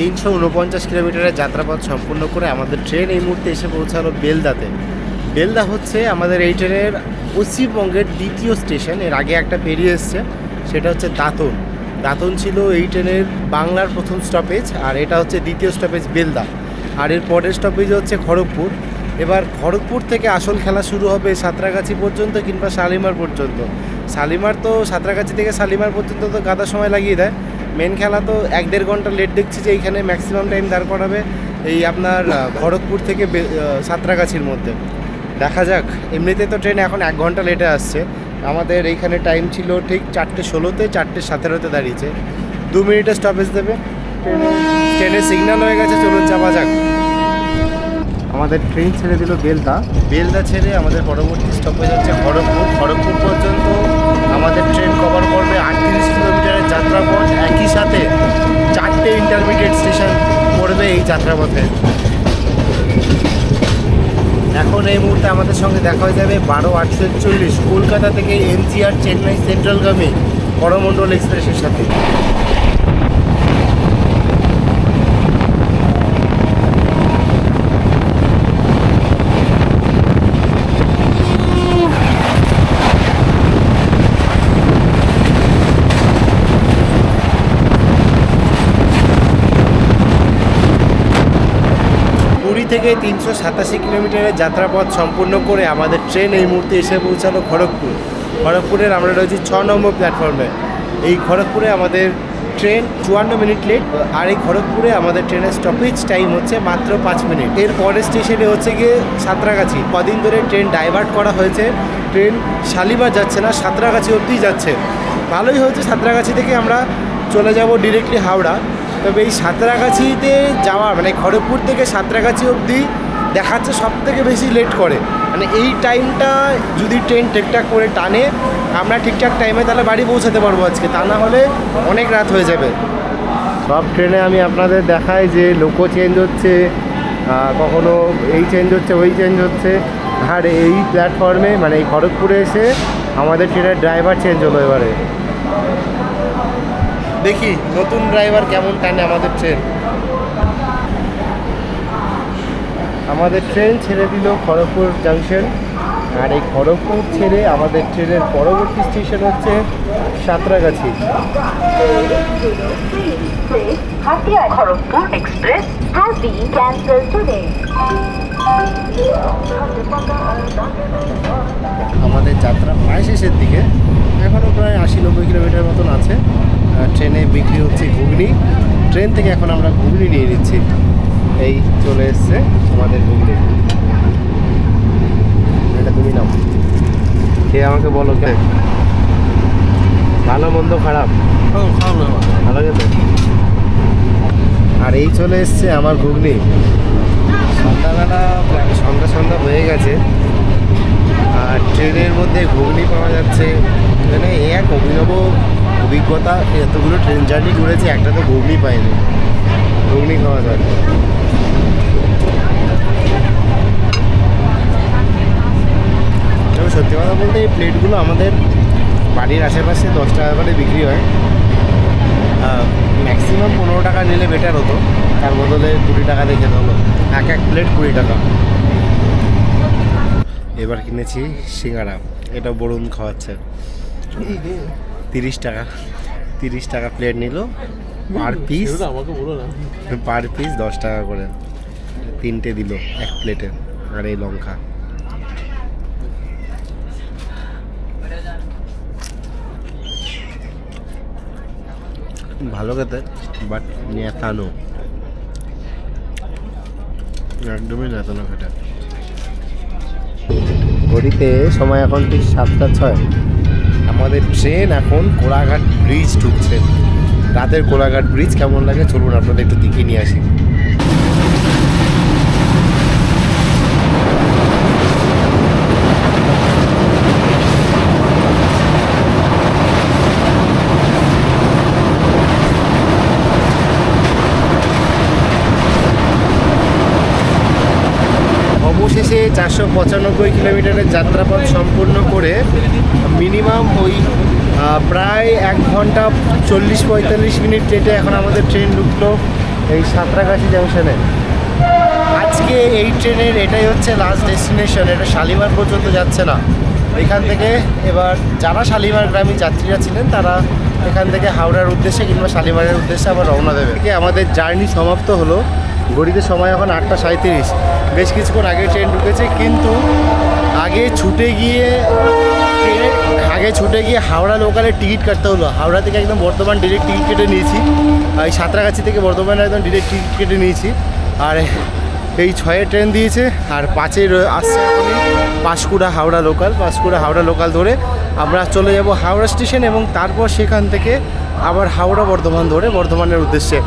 349 কিলোমিটারের যাত্রাপথ সম্পূর্ণ করে আমাদের ট্রেন এই মুহূর্তে এসে পৌঁছালো বেলদাতে। বেলদা হচ্ছে আমাদের এই ট্রেনের পশ্চিমবঙ্গের দ্বিতীয় স্টেশন। এর আগে একটা পেরিয়ে এসছে, সেটা হচ্ছে দাঁতন। দাঁতন ছিল এই ট্রেনের বাংলার প্রথম স্টপেজ, আর এটা হচ্ছে দ্বিতীয় স্টপেজ বেলদা। আর এর পরের স্টপেজ হচ্ছে খড়গপুর। এবার খড়গপুর থেকে আসল খেলা শুরু হবে সাঁতরাগাছি পর্যন্ত কিংবা শালিমার পর্যন্ত। শালিমার তো সাঁতরাগাছি থেকে শালিমার পর্যন্ত তো গাদা সময় লাগিয়ে দেয়। মেন খেলা তো 1-1.5 ঘন্টা লেট দেখছি যে এইখানে ম্যাক্সিমাম টাইম দাঁড় করাবে এই আপনার খড়গপুর থেকে সাঁতরাগাছির মধ্যে। দেখা যাক। এমনিতে তো ট্রেন এখন 1 ঘন্টা লেটে আসছে। আমাদের এইখানে টাইম ছিল ঠিক 4:16-তে, 4:17-তে দাঁড়িয়েছে। 2 মিনিটের স্টপেজ দেবে। ট্রেনের সিগন্যাল হয়ে গেছে, চলুন চাপা যাক। আমাদের ট্রেন ছেড়ে দিল বেলদা। বেলদা ছেড়ে আমাদের পরবর্তী স্টপেজ হচ্ছে খড়গপুর। খড়গপুর পর্যন্ত আমাদের ট্রেন কভার করবে 38 কিলোমিটারের যাত্রাপথ। একই সাথে 4টে ইন্টারমিডিয়েট স্টেশন পড়বে এই যাত্রাপথে। এখন এই মুহূর্তে আমাদের সঙ্গে দেখা হয়ে যাবে 12:48 কলকাতা থেকে এনজিআর চেন্নাই সেন্ট্রালগামী করমণ্ডল এক্সপ্রেসের সাথে। পুরী থেকে 387 কিলোমিটারের যাত্রাপথ সম্পূর্ণ করে আমাদের ট্রেন এই মুহূর্তে এসে পৌঁছালো খড়গপুর। খড়গপুরের আমরা রয়েছি 6 নম্বর প্ল্যাটফর্মে। এই খড়গপুরে আমাদের ট্রেন 54 মিনিট লেট, আর এই খড়গপুরে আমাদের ট্রেনের স্টপেজ টাইম হচ্ছে মাত্র 5 মিনিট। এর পরের স্টেশনে হচ্ছে গিয়ে সাঁতরাগাছি। কদিন ধরে ট্রেন ডাইভার্ট করা হয়েছে, ট্রেন শালিমার যাচ্ছে না, সাঁতরাগাছি অবধি যাচ্ছে। ভালোই হয়েছে, সাঁতরাগাছি থেকে আমরা চলে যাব ডিরেক্টলি হাওড়া। তবে এই সাঁতরাগাছিতে যাওয়া মানে খড়গপুর থেকে সাঁতরাগাছি অবধি দেখাচ্ছে সব থেকে বেশি লেট করে। মানে এই টাইমটা যদি ট্রেন ঠিকঠাক করে টানে, আমরা ঠিকঠাক টাইমে তাহলে বাড়ি পৌঁছাতে পারবো আজকে, তা না হলে অনেক রাত হয়ে যাবে। সব ট্রেনে আমি আপনাদের দেখাই যে লোকো চেঞ্জ হচ্ছে, কখনো এই চেঞ্জ হচ্ছে, ওই চেঞ্জ হচ্ছে। আর এই প্ল্যাটফর্মে মানে এই খড়গপুরে এসে আমাদের ট্রেনের ড্রাইভার চেঞ্জ হলো। এবারে দেখি নতুন ড্রাইভার কেমন টানে আমাদের ট্রেন। আমাদের ট্রেন ছেড়ে দিল খড়গপুর জাংশন, আর এই খড়গপুর ছেড়ে আমাদের ট্রেনের পরবর্তী স্টেশন হচ্ছে Santragachi. Hatia Kharagpur Express has been cancelled today. আমাদের যাত্রা প্রায় শেষের দিকে, এখনও প্রায় 80-90 কিলোমিটার মতন আছে। ট্রেনে বিক্রি হচ্ছে ঘুগনি। ট্রেন থেকে এখন আমরা ঘুগনি নিয়ে নিচ্ছি। এই চলে এসছে আমাদের ঘুগনি। এটা তুমি নাও, খেয়ে আমাকে বলো কে ভালো মন্দ খারাপ। ভালো গেছে। আর এই চলে এসছে আমার ঘুগনি। সন্ধ্যাবেলা সন্ধ্যা হয়ে গেছে, আর ট্রেনের মধ্যে ঘুগনি পাওয়া যাচ্ছে। মানে এক অভিনব অভিজ্ঞতা। এতগুলো ট্রেন জার্নি করেছি, একটা তো ঘুগনি পাইনি। ঘুগনি খাওয়া যায়। তবে সত্যি কথা বলতে এই প্লেটগুলো আমাদের বাড়ির আশেপাশে 10 টাকা করে বিক্রি হয়। ম্যাক্সিমাম 15 টাকা নিলে বেটার হতো, তার বদলে 20 টাকা দিয়ে খেতে হলো। এক প্লেট 20 টাকা। এবার কিনেছি সিঙ্গাড়া, এটা বরুণ খাওয়াচ্ছে। 30 টাকা প্লেট নিল। পার পিস 10 টাকা করে। 3টে দিল এক প্লেটে। আর এই লঙ্কা। ভালো খেতে, বাট নেতানো, একদমই নেতানো খেতে। ঘড়িতে সময় এখন ঠিক 7:06। আমাদের ট্রেন এখন কোলাঘাট ব্রিজ ঢুকছে। রাতের কোলাঘাট ব্রিজ কেমন লাগে চলুন আপনাদের একটু দেখিয়ে নিয়ে আসি। অবশেষে 495 কিলোমিটারের যাত্রাপথ সম্পূর্ণ করে মিনিমাম ওই প্রায় 1 ঘন্টা 40-45 মিনিট লেটে এখন আমাদের ট্রেন ঢুকলো এই সাঁতরাগাছি জাংশনে। আজকে এই ট্রেনের এটাই হচ্ছে লাস্ট ডেস্টিনেশন, এটা শালিমার পর্যন্ত যাচ্ছে না এখান থেকে। এবার যারা শালিমারগামী যাত্রীরা ছিলেন তারা এখান থেকে হাওড়ার উদ্দেশ্যে কিংবা শালিমারের উদ্দেশ্যে আবার রওনা দেবে। আমাদের জার্নি সমাপ্ত হলো, ঘড়িতে সময় এখন 8:37। বেশ কিছুক্ষণ আগে ট্রেন ঢুকেছে, কিন্তু আগে ছুটে গিয়ে হাওড়া লোকালের টিকিট কাটতে হলো। হাওড়া থেকে একদম বর্ধমান ডিরেক্ট টিকিট কেটে নিয়েছি, এই সাঁতরাগাছি থেকে বর্ধমানে একদম ডিরেক্ট টিকিট কেটে নিয়েছি। আর এই 6-এ ট্রেন দিয়েছে, আর 5-এ আসছে এখনই পাঁশকুড়া হাওড়া লোকাল ধরে আমরা চলে যাব হাওড়া স্টেশন, এবং তারপর সেখান থেকে আবার হাওড়া বর্ধমান ধরে বর্ধমানের উদ্দেশ্যে।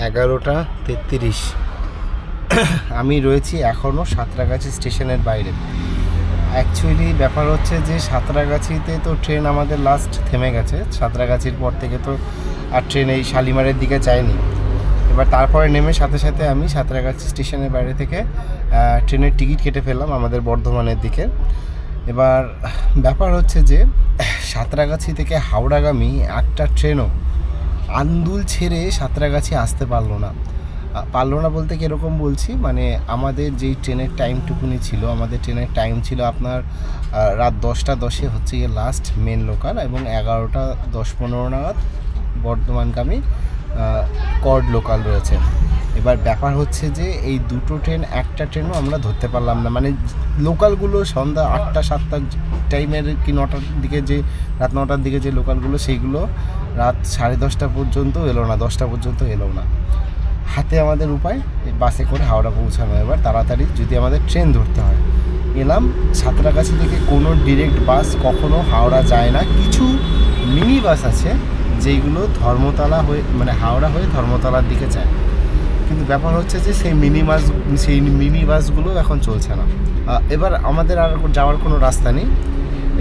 11:33 আমি রয়েছি এখনও সাঁতরাগাছি স্টেশনের বাইরে। অ্যাকচুয়ালি ব্যাপার হচ্ছে যে সাঁতরাগাছিতে তো ট্রেন আমাদের লাস্ট থেমে গেছে, সাঁতরাগাছির পর থেকে তো আর ট্রেন এই শালিমারের দিকে যায়নি। এবার তারপরে নেমে সাথে সাথে আমি সাঁতরাগাছি স্টেশনের বাইরে থেকে ট্রেনের টিকিট কেটে ফেললাম আমাদের বর্ধমানের দিকে। এবার ব্যাপার হচ্ছে যে সাঁতরাগাছি থেকে হাওড়াগামী একটা ট্রেনও আন্দুল ছেড়ে সাঁতরাগাছি আসতে পারলো না বলতে কীরকম বলছি, মানে আমাদের যেই ট্রেনের টাইমটুকুনি ছিল, আমাদের ট্রেনের টাইম ছিল আপনার রাত 10:10 হচ্ছে গিয়ে লাস্ট মেন লোকাল, এবং 11:10-15 নাগাদ বর্ধমানগামী কর্ড লোকাল রয়েছে। এবার ব্যাপার হচ্ছে যে এই দুটো ট্রেন একটা ট্রেনও আমরা ধরতে পারলাম না, মানে লোকালগুলো সন্ধ্যা 8টা-7টা টাইমের কি 9টার দিকে, যে রাত 9টার দিকে যে লোকালগুলো সেইগুলো রাত 10:30 পর্যন্ত এলো না, 10টা পর্যন্ত এলো না। হাতে আমাদের উপায় বাসে করে হাওড়া পৌঁছানো। এবার তাড়াতাড়ি যদি আমাদের ট্রেন ধরতে হয়, এলাম সাঁতরাগাছি থেকে কোনো ডিরেক্ট বাস কখনো হাওড়া যায় না, কিছু মিনি বাস আছে যেইগুলো ধর্মতলা হয়ে মানে হাওড়া হয়ে ধর্মতলার দিকে যায়, কিন্তু ব্যাপার হচ্ছে যে সেই মিনি বাসগুলো এখন চলছে না। এবার আমাদের আর যাওয়ার কোনো রাস্তা নেই।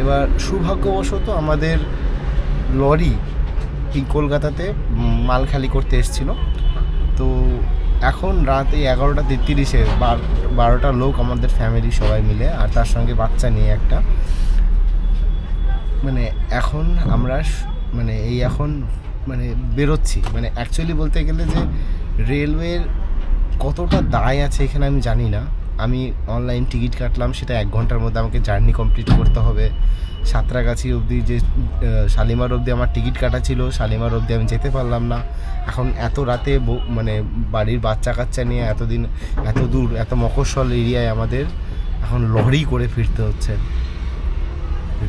এবার সৌভাগ্যবশত আমাদের লরি এই কলকাতাতে মাল খালি করতে এসেছিলো, তো এখন রাত এই 11:33-এ 12টা লোক আমাদের ফ্যামিলি সবাই মিলে, আর তার সঙ্গে বাচ্চা নিয়ে একটা, মানে এখন আমরা এখন বেরোচ্ছি। মানে অ্যাকচুয়ালি বলতে গেলে যে রেলওয়ের কতটা দায় আছে এখানে আমি জানি না। আমি অনলাইন টিকিট কাটলাম, সেটা 1 ঘন্টার মধ্যে আমাকে জার্নি কমপ্লিট করতে হবে। সাঁতরাগাছি অবধি যে শালিমার অবধি আমার টিকিট কাটা ছিল, শালিমার অবধি আমি যেতে পারলাম না। এখন এত রাতে বাড়ির বাচ্চা কাচ্চা নিয়ে এত দূর এত মফস্বল এরিয়ায় আমাদের এখন লরি করে ফিরতে হচ্ছে।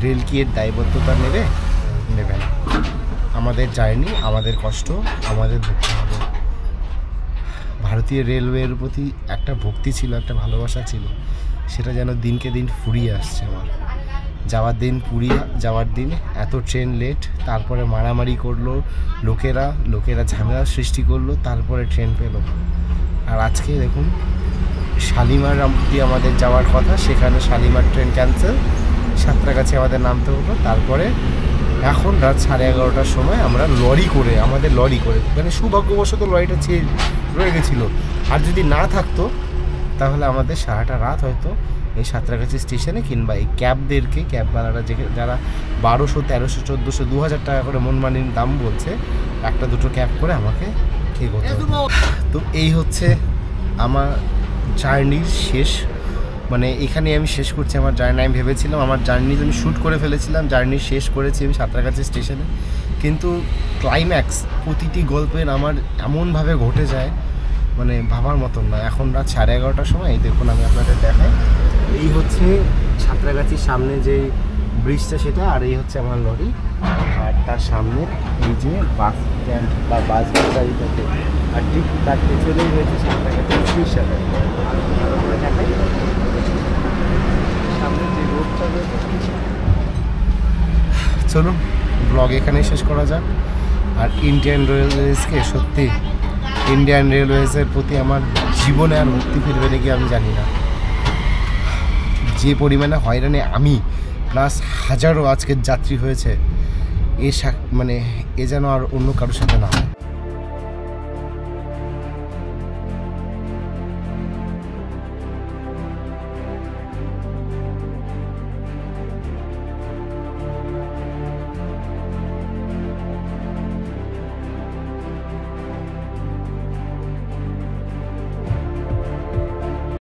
রেল কি এর দায়বদ্ধতা নেবে না? আমাদের জার্নি, আমাদের কষ্ট, আমাদের ভুগতে হবে। ভারতীয় রেলওয়ের প্রতি একটা ভক্তি ছিল, একটা ভালোবাসা ছিল, সেটা যেন দিনকে দিন ফুরিয়ে আসছে আমার। যাওয়ার দিন এত ট্রেন লেট, তারপরে মারামারি করলো লোকেরা ঝামেলা সৃষ্টি করলো, তারপরে ট্রেন পেলো। আর আজকে দেখুন শালিমার অবধি আমাদের যাওয়ার কথা, সেখানে শালিমার ট্রেন ক্যান্সেল, সাঁতরাগাছি আমাদের নামতে হলো। তারপরে এখন রাত 11:30টার সময় আমরা লরি করে মানে সৌভাগ্যবশত লরিটা রয়ে গেছিলো, আর যদি না থাকতো তাহলে আমাদের সারাটা রাত হয়তো এই সাঁতরাগাছি স্টেশনে, কিংবা এই ক্যাবওয়ালারা যারা 1200, 1300, 1400, 2000 টাকা করে মনমানির দাম বলছে, একটা দুটো ক্যাব করে আমাকে করতে হতো। তো এই হচ্ছে আমার জার্নির শেষ, মানে এখানে আমি শেষ করছি আমার জার্নি। আমি ভেবেছিলাম আমার জার্নি আমি শ্যুট করে ফেলেছিলাম, জার্নি শেষ করেছি আমি সাঁতরাগাছি স্টেশনে, কিন্তু ক্লাইম্যাক্স প্রতিটি গল্পের আমার এমনভাবে ঘটে যায়, মানে ভাবার মতন না। এখন রাত 11:30টার সময় এই দেখুন আমি আপনাদের দেখাই, এই হচ্ছে সাঁতরাগাছির সামনে যে ব্রিজটা সেটা, আর এই হচ্ছে আমার লরি, আর তার সামনে এই যে বাস স্ট্যান্ড বা বাস গাড়িটাতে, আর ঠিক তার পেছনেই রয়েছে সাঁতরাগাছি স্টেশন। দেখাই সামনে যে রোডটা রয়েছে। চলুন ব্লগ এখানেই শেষ করা যাক। আর ইন্ডিয়ান রেলওয়েজের প্রতি আমার জীবনে আর মুক্তি ফিরবে নাকি আমি জানি না। যে পরিমাণে হয়রানি আমি প্লাস হাজারো আজকের যাত্রী হয়েছে, এ যেন আর অন্য কারোর সাথে না হয়।